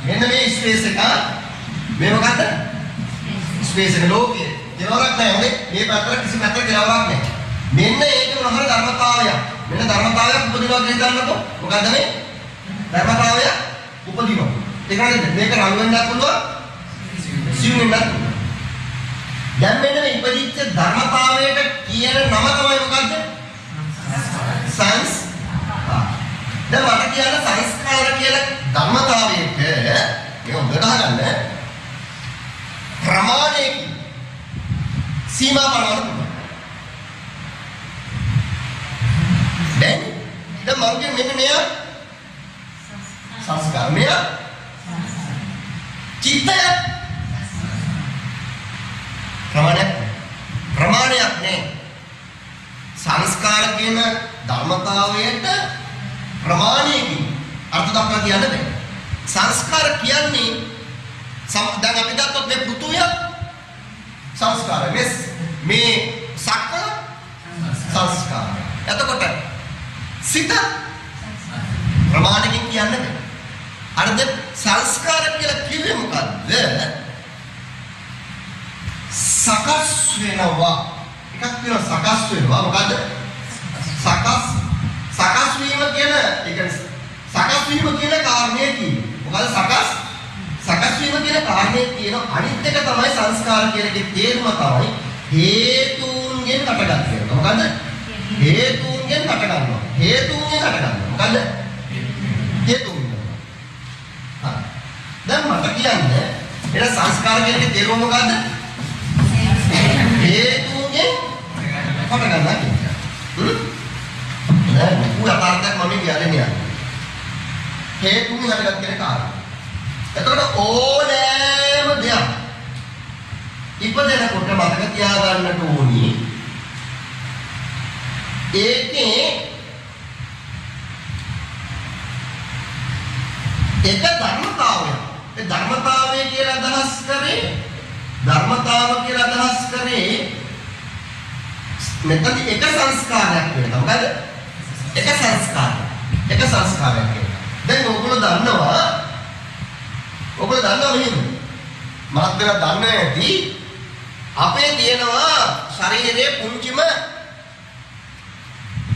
මෙන්න මේ ස්පේස් එක මේ මොකද්ද? ස්පේස් එක ලෝකයේ කෙලවරක් නැහැ. හොඳේ මේ පැත්තට කිසි පැත්තක කෙලවරක් නැහැ. මෙන්න ඒක මොනවාරි ධර්මතාවයක්. මෙන්න ධර්මතාවයක් උපදිනවා කියලා හිතන්නකො. මොකද්ද මේ? ධර්මතාවය උපදිනවා. ඒක නේද? මේක රළු වෙන්නත් පුළුවන්. සිව් වෙන්නත් පුළුවන්. දැන් මෙන්න මේ ඉපදිච්ච ධර්මතාවයට කියන නම තමයි මොකද්ද? සංස්කාර. දැන් මට කියන්න සංස්කාර කියලා ධර්මතාවයක මේක හොඳට අහගන්න. ප්‍රමාණයක සීමා පනවන්න පුළුවන්. දැන් මම කියන්නේ මෙන්න මෙයා සංස්කාර මෙයා චිත්තය ප්‍රමාණයක් නේ. සංස්කාර කියන ධර්මතාවයට ප්‍රමාණයකින් අර්ථ දක්වලා කියන්න බෑ. සංස්කාර කියන්නේ දැන් අපි ගත්තොත් මේ පෘථුවිය සංස්කාර මේ සක්වල සංස්කාර. එතකොට සිත ප්‍රමාණකින් කියන්න බෑ. අර දැන් සංස්කාර කියලා කිව්වේ මොකද්ද? සකස් වෙනවා. එකක් තියෙනවා සකස් වෙනවා. මොකද්ද? සකස් වීම කියන ඒ කියන්නේ සකස් වීම කියන කාරණේ කියන්නේ. මොකද සකස් වීම කියන කාරණේ කියන අනිත් එක තමයි සංස්කාර කියන එකේ තේරුම තමයි හේතුන්ගෙන් හටගන්නේ. මොකද? හේතුන්ගෙන් හටගන්නවා. මොකද? හේතුන්ගෙන්. හා. දැන් මට කියන්නේ එන සංස්කාර කියන එකේ තේරුම මොකද්ද? හේතුන්ගෙන් හටගන්නවා කියන්නේ. දැන් උදාහරණයක් මම කියන්නේ හේතුන් හටගත් කියන කාරණා. එතකොට ඕනෑම දෙයක් ඉපදෙනකොට මතක තියාගන්නට ඕනි. ඒකේ එක ධර්මතාවයක්. ඒ ධර්මතාවය කියලා අදහස් කරේ මෙතන එක සංස්කාරයක් වෙනවා. මොකද? එක සංස්කාරයක් වෙනවා. දැන් ඔයගොල්ලෝ දන්නවා මෙහෙම. මහත් වෙලා දන්නේ නැති අපේ තියෙනවා ශරීරයේ පුංචිම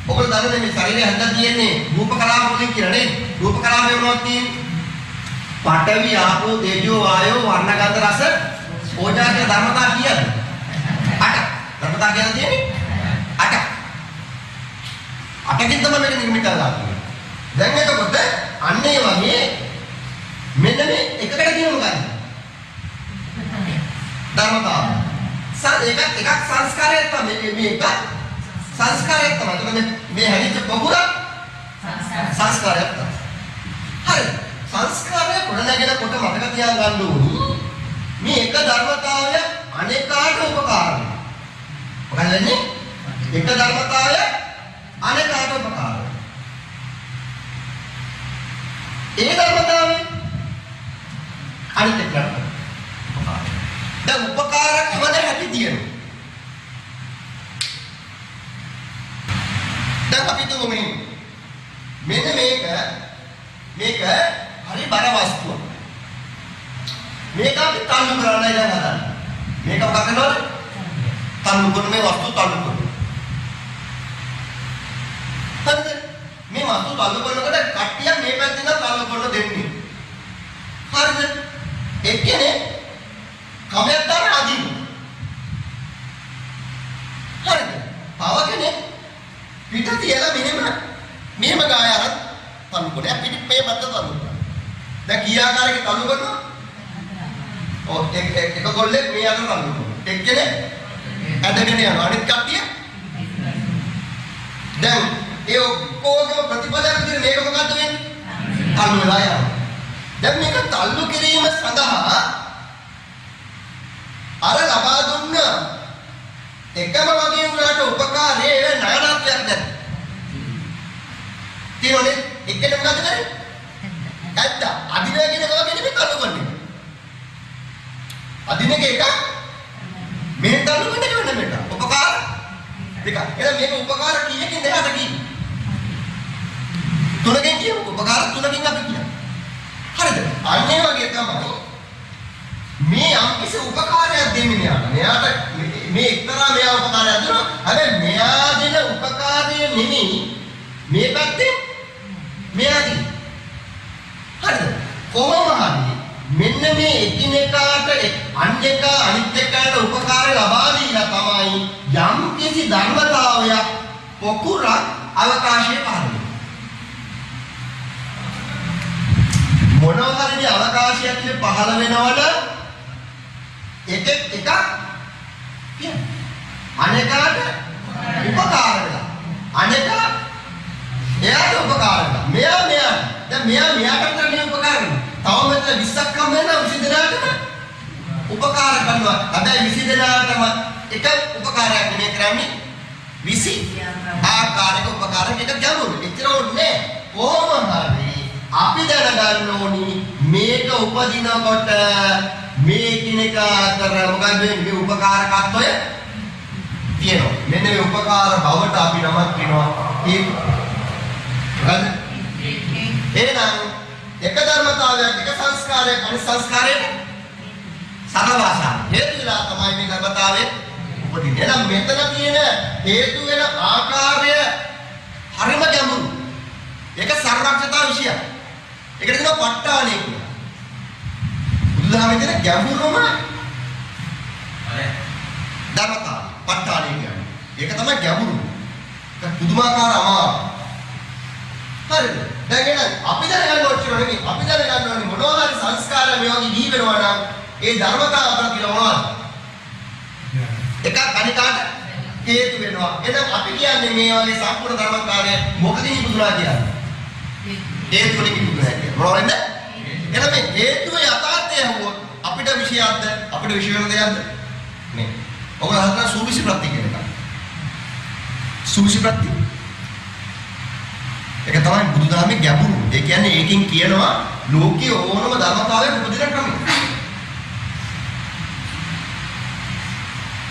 ඔයගොල්ලෝ දන්නේ මේ ශරීරය හදලා තියෙන්නේ රූප කලාප වලින් කියලා නේද? රූප කලාපේ මොනවද තියෙන්නේ? පඨවි, ආපෝ, තේජෝ, වායෝ, වර්ණ, ගන්ධ, රස, ඕජා කියන ධර්මතා කීයද? 8. ධර්මතා කියලා තියෙන්නේ 8. 8කින් තමයි මේක නිර්මිත කරලා තියෙන්නේ. දැන් එතකොට අන්න ඒ වගේ මෙන්න මේ එකකට කියන මොකක්ද? ධර්මතාවය. එකක් සංස්කාරයක් තමයි මේක සංස්කාරයක් තමයි. එතකොට මේ හැදිච්ච පොකුර සංස්කාරයක් තමයි. හරි. සංස්කාරය ගොඩනැගෙනකොට මතක තියාගන්න ඕනි මේ එක ධර්මතාවය අනේකාට උපකාර වෙනවා. මොකද වෙන්නේ? එක ධර්මතාවය අනේකාට උපකාර වෙනවා. ඒ ධර්මතාවය අනිත් එකට උපකාර. දැන් උපකාරක වල හැටි තියෙනවා. දැන් අපි තුමු මෙන්න මේක හරි බර වස්තුවක්. මේක අපි තල්ලු කරන්නයි දැන් හදන්නේ. මේක මොකක් කරනවද? තල්ලු කරන මේ වස්තු තල්ලු කරනවා. හරිද? මේ වස්තු තල්ලු කරනකොට කට්ටිය මේ පැත්තෙන් තල්ලු කරන දෙන්නේ. හරිද? එක්කනේ කමයක් දාන අදින්න. හරිද? පවකනේ පිට තියලා මෙහෙම ගාය අරන් තල්ලු කරනවා. පිට මේ පැත්ත තල්ලු කරනවා. දැන් කී ආකාරයක තල්ලු කරනවා? ඔව් එක කොල්ලෙක් මේ අතට තල්ලු කරනවා. එක්කනේ ඇදගෙන යනවා. අනිත් කට්ටිය දැන් ඒ ඔක්කොගේම ප්‍රතිපලයක් විදිහට මේක මොකද්ද වෙන්නේ? තල්ලු වෙලා යනවා. දැන් මේක තල්ලු කිරීම සඳහා අර ලබා දුන්න එකම වගේ උනාට උපකාරයේ නානත්වයක් නැද්ද? තියෙනවනේ. එක්කෙනෙක් මොකද කරන්නේ? ඇත්ත අදිනගෙන ගාගෙන මේ තල්ලු කරන්නේ. අදින එක මේ තල්ලු කරන්නේ මේක. උපකාර දෙක. එහෙනම් මේක උපකාර කීයකින් දෙහාට කී? තුනකින් කියමු. උපකාර තුනකින් අපි කියමු. හරිද? අන්න ඒ වගේ තමයි මේ යම්කිසි උපකාරයක් දෙන්නේ මෙයාට. මෙයාට මේ එක්තරා මෙයා උපකාරයක් දෙනවා. හැබැයි මෙයා දෙන උපකාරය නෙමෙයි මේ පැත්තේ මෙයා දෙන්නේ. හරිද? කොහොම හරි මෙන්න මේ එකිනෙකාට අනිත් එක්කට උපකාරය ලබා දීලා තමයි යම්කිසි ධර්මතාවයක් පොකුරක් අවකාශයේ පහළ වෙන්නේ. මොනවා හරි අවකාශයක් පහළ වෙනවද එකක් කියන්නේ අනේකාට උපකාර වෙලා අනේක එයාට උපකාර වෙලා මෙයා දැන් මෙයාට තමයි උපකාර වෙන්නේ. තව මෙතන 20ක් හම් වෙනවා 20 දෙනාටම උපකාර කරනවා. හැබැයි 20 දෙනාටම එක උපකාරයක් නෙමෙයි කරන්නේ 20 ආකාරයක උපකාරයක් එක ගැඹුරු. එච්චර ඕනේ කොහොම හරි අපි දැනගන්න ඕනි මේක උපදිනකොට මේ කිනක අතර මොකද මේ උපකාරකත්වය තියෙනවා. මෙන්න මේ උපකාර බවට අපි නමක් වෙනවා ඒ මොකද එහෙනම් එක ධර්මතාවයක් එක සංස්කාරයක් අනිත් සංස්කාරයට සමවාසා හේතු වෙලා තමයි මේ ධර්මතාවය උපදින්නේ. එහෙනම් මෙතන තියෙන හේතු වෙන ආකාරය හරිම ගැඹුරු. ඒක සර්වඥතා විෂයක්. ඒකට කියනවා ප ဋ ාණය කියලා. බුදුදහමේ තියෙන ගැඹුරුම ධර්මතාවය ප ဋ ාණය කියන්නේ. ඒක තමයි ගැඹුරු. ඒක පුදුමාකාර අමාරු. හරිද? දැන් එහෙනම් අපි දැනගන්න ඕනේ නෙමෙයි. අපි දැනගන්න ඕනේ මොනවා හරි සංස්කාර මේ වගේ දී වෙනවා නම් ඒ ධර්මතාව අපිට කියනවා මොනවද? එකක් අනිකාට හේතු වෙනවා. එහෙනම් අපි කියන්නේ මේ වගේ සම්පූර්ණ ධර්මතාවය මොකද නිකුතුනා කියන්නේ? හේතු වලින් නිකුතුනා කියන්නේ. මොනවද? එහෙනම් මේ හේතුව යථාර්ථය හුවොත් අපිට විශේෂයක්ද? අපිට විශේෂ වෙන දෙයක්ද? නේ. ඔබ හදන සූවිසි ප්‍රත්‍ය කියන එක. සූවිසි ප්‍රත්‍ය. ඒක තමයි බුදුදහමේ ගැඹුරු. ඒ කියන්නේ ඒකෙන් කියනවා ලෝකයේ ඕනම ධර්මතාවයක් උපදින ක්‍රමය.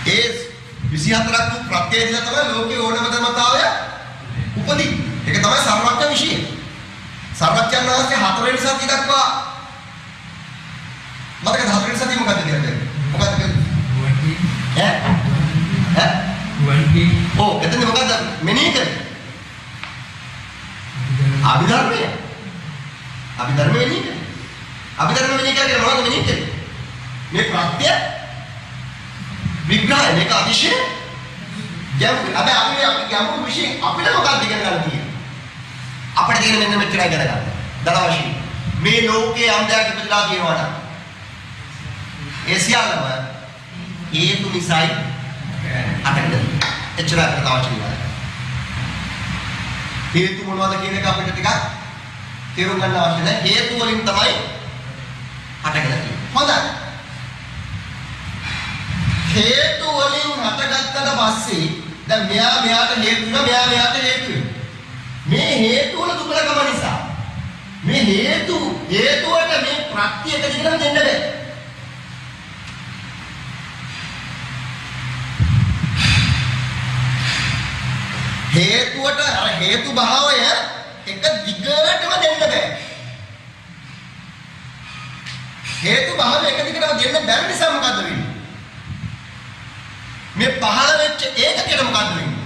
ඒ 24ක් වූ ප්‍රත්‍යයේදී තමයි ලෝකයේ ඕනම ධර්මතාවයක් උපදින්නේ. ඒක තමයි සර්වඥ විශ්ය. සර්වඥයන් වහන්සේ හතරවෙනි සතිය දක්වා මතකද හතරවෙනි සතිය මොකද්ද කියන්නේ? මොකද්ද කියන්නේ? ඔව් එතන මොකද්ද මෙනෙහි කරන්නේ? අභිධර්මය. අභිධර්ම මෙනෙහි කරන්නේ. අභිධර්ම මෙනෙහි කරන්නේ මොනවද මෙනෙහි කරන්නේ? මේ ප්‍රත්‍ය විග්‍රහය මේක අතිශය ගැඹුරු. අපි ගැඹුරු විශ්ේ අපිට මොකක්ද ඉගෙන ගන්න තියෙන්නේ? අපිට තියෙන මෙන්න මෙච්චරයි ඉගෙන ගන්න. දලවශී. මේ ලෝකයේ අන්දයක් ඉපදලා තියෙනවා නම් ඒ සියල්ලම හේතු නිසායි හටගන්නේ. එච්චරයි ප්‍රතාවචිලා. හේතු මොනවද කියන එක අපිට ටිකක් තේරුම් ගන්න අවශ්‍ය නැහැ. හේතු වලින් තමයි හටගෙන තියෙන්නේ. හොඳයි. හේතු වලින් හටගත්තට පස්සේ දැන් මෙයාට හේතු වෙනවා මෙයාට හේතු වෙනවා. මේ හේතු වල දුබලකම නිසා මේ හේතුවට මේ ප්‍රත්‍ය එක දිගටම දෙන්න බෑ. හේතුවට අර හේතු භාවය එක දිගටම දෙන්න බෑ. හේතු භාවය එක දිගටම දෙන්න බැරි නිසා මොකද වෙන්නේ? මේ පහළ වෙච්ච ඒකකෙට මොකද වෙන්නේ?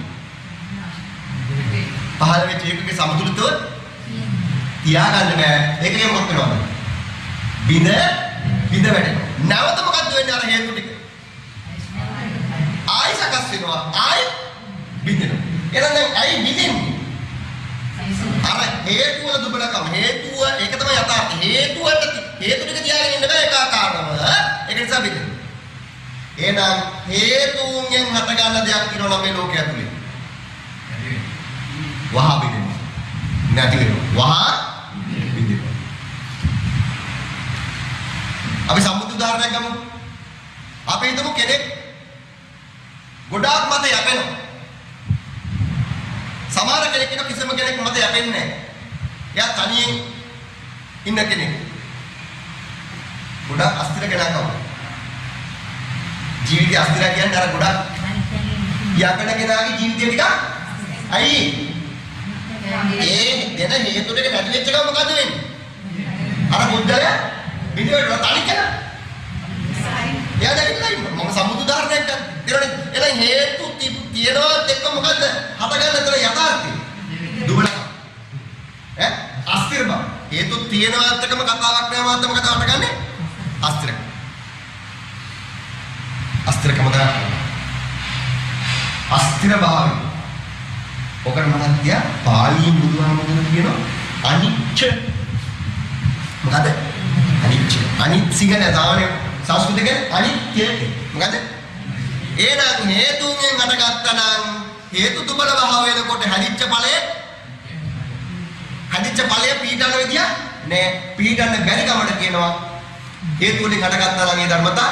පහළ වෙච්ච ඒකකේ සමතුලිතව තියාගන්න බෑ. ඒකේ මොකක් වෙනවද? බිඳ වැටෙනවා. නැවත මොකද වෙන්නේ අර හේතු ටික? ආයි සකස් වෙනවා. ආයි බිඳෙනවා. එහෙනම් දැන් ඇයි බිඳින්නේ? අර හේතුව දුබලකම. හේතුව ඒක තමයි යථාර්ථය. හේතු ටික තියාගෙන ඉන්න බෑ ඒකාකාරව. ඒක නිසා බිඳෙනවා. එහෙනම් හේතුන්ගෙන් හටගන්න දෙයක් තියෙනවා නම් මේ ලෝකයේ ඇතුලේ. වහා බිඳිනවා. නැති වෙනවා. වහා බිඳිනවා. අපි සම්මුති උදාහරණයක් ගමු. අපි හිතමු කෙනෙක් ගොඩාක් මත යැපෙනවා. සමහර කෙනෙක් ඉන්න කිසිම කෙනෙක් මත යැපෙන්නේ නැහැ. එයා තනියෙන් ඉන්න කෙනෙක්. ගොඩාක් අස්තිර කෙනෙක් කවුද? ජීවිතය අස්තිර කියන්නේ අර ගොඩක් යැපෙන කෙනාගේ ජීවිතය ටික අයි ඒ දෙන හේතු ටික නැති වෙච්ච ගමන් මොකද වෙන්නේ? අර බුද්ධය බිඳුවට තනි කෙනා. එයා දැක්කලා ඉන්න. මම සම්මුති උදාහරණයක් ගන්න. එතන හේතු තියනවත් එක්ක මොකද්ද? හටගන්න තර යථාර්ථය. දුබලකම. අස්තිර බව. හේතු තියනවත් එක්කම කතාවක් නෑ මාත් මොකද හටගන්නේ? අස්තිර. අස්තිරකම තමයි. අස්තිර භාවය. ඔකට මහත්ය පාලියෙන් බුදුහාමුදුරුවෝ කියනවා අනිච්ච. මොකද? අනිච්ච. අනිච්චිකන දානේ සංස්කෘතිකේ අනිත්‍ය. මොකද? එහෙනම් හේතුන්ගෙන් හටගත්තා නම් හේතු දුබල භාව වෙනකොට හැදිච්ච ඵලය පීඩන විදිය නෑ. පීඩන බැරි කමට කියනවා හේතු වලින් හටගත්තා නම් ඒ ධර්මතා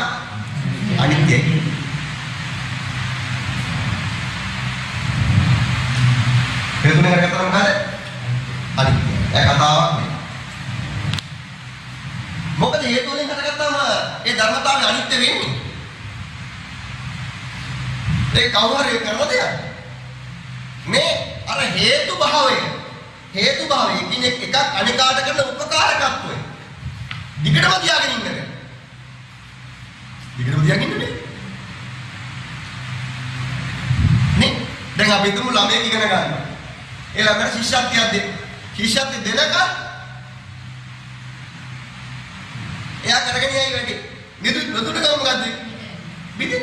අනිත්‍යයි. හේතුනේ හටගත්තා නම් මොකද? අනිත්‍යයි. ඒ කතාවක් නේ. මොකද හේතු වලින් හටගත්තාම ඒ ධර්මතාවය අනිත්‍ය වෙන්නේ. ඒ කවුරු හරි කරන දෙයක්. මේ අර හේතු භාවය කියන්නේ එකක් අනිකාට කරන උපකාරකත්වය. දිගටම තියාගෙන ඉන්නද? දිගටම තියාගෙන ඉන්නනේ. නේ දැන් අපි තුමු ළමයෙක් ඉගෙන ගන්නවා. ඒ ළමයාට ශිෂ්‍යත්වයක් දෙන්න. ශිෂ්‍යත්වය දෙනකම් එයා කරගෙන යයි වැඩි. මෙදුට මොකද්ද? බිදින්.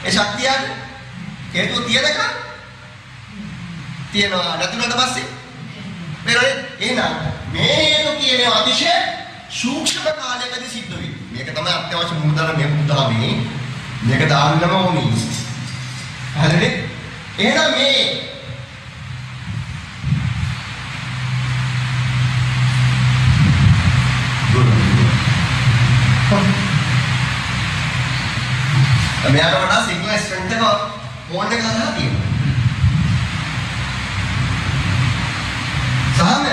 ඒ ශක්තිය හේතුව තියෙනකම් තියනවා නැතුණට පස්සේ වෙනනේ. එහෙනම් මේ හේතු කියන අතිශය සූක්ෂම කාලයකදී සිද්ධ වෙන්නේ. මේක තමයි අත්‍යවශ්‍ය මුදල මේ බුද්ධාමේ. මේක දාන්නම ඕනේ. හරිනේ? එහෙනම් මේ මෙයාට වඩා සිග්නල් ස්ට්‍රෙන්ත් එක ෆෝන් එක හදලා තියෙනවා. සාම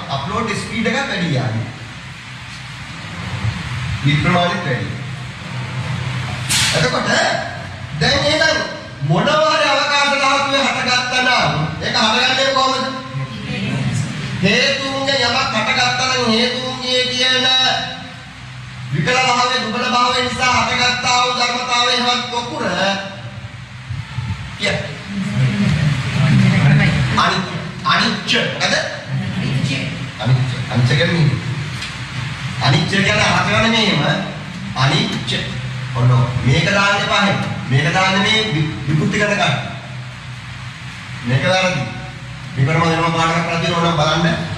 අප්ලෝඩ් ස්පීඩ් එක වැඩි යන්නේ. විප්‍රමාණිත වැඩි. එතකොට දැන් එහෙනම් මොනවා හරි අවකාශ ධාතුවේ හටගත්තා නම් ඒක හටගන්නේ කොහොමද? හේතුන්ගේ යමක් හටගත්තා නම් හේතුන්ගේ කියන විකල භාවයේ දුබල භාවය නිසා හටගත්තා වූ ධර්මතාවයේ හවත් කොකුර කිය අනිච්ච මොකද? අනිච්ච කියන්නේ හටගන්නේ මේම අනිච්ච. ඔන්න මේක දාන්න එපා. මේක දාන්න මේ විකෘති කරන ගන්න. මේක දාන්න විපරම වෙනම පාඩමක් කරලා තියෙනවා නම් බලන්න.